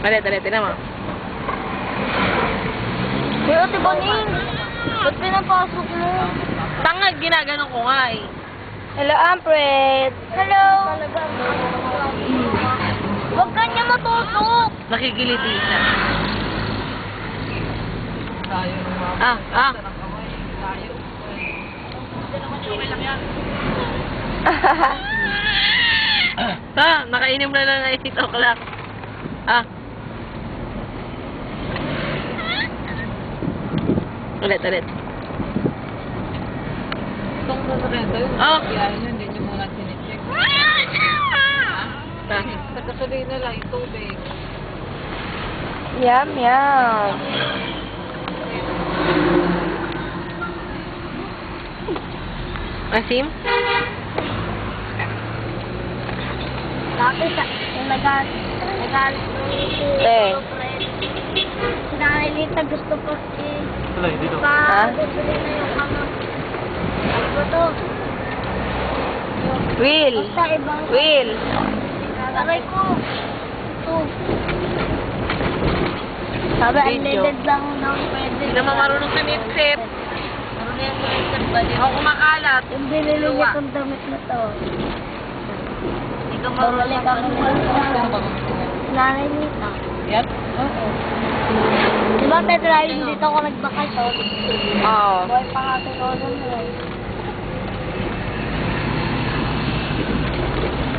Dali, tinan mo. Pero Ate Boning, ba't pinapasok mo? Tanga, ginaganon ko nga eh. Hello, Ampred. Hello. Huwag ka niya matusok. Nakikiliti siya. Nakainom na lang ng 8 o'clock. Ulit. Itong sasakyan tayo, hindi nyo muna sinicheck. Sa gasolina lang, yung tubig. Yum. Asim? Dati yung nag-alis sinanay gusto ko dito. bibili na yung ano to? Will! Basta ibang Will! aray ko. Ito. Sabi, unleaded lang daw pwede. Hindi naman marunong sumipsip. Marunong yung sumipsip ba din? Ako kumakalat. Yung binili niya itong damit na to. Ikaw marunong kami nanay nito. Yan? Oo. Diba, Pedro, dito ako nagbakasyon? Oo. Boy, pangatid ako dun.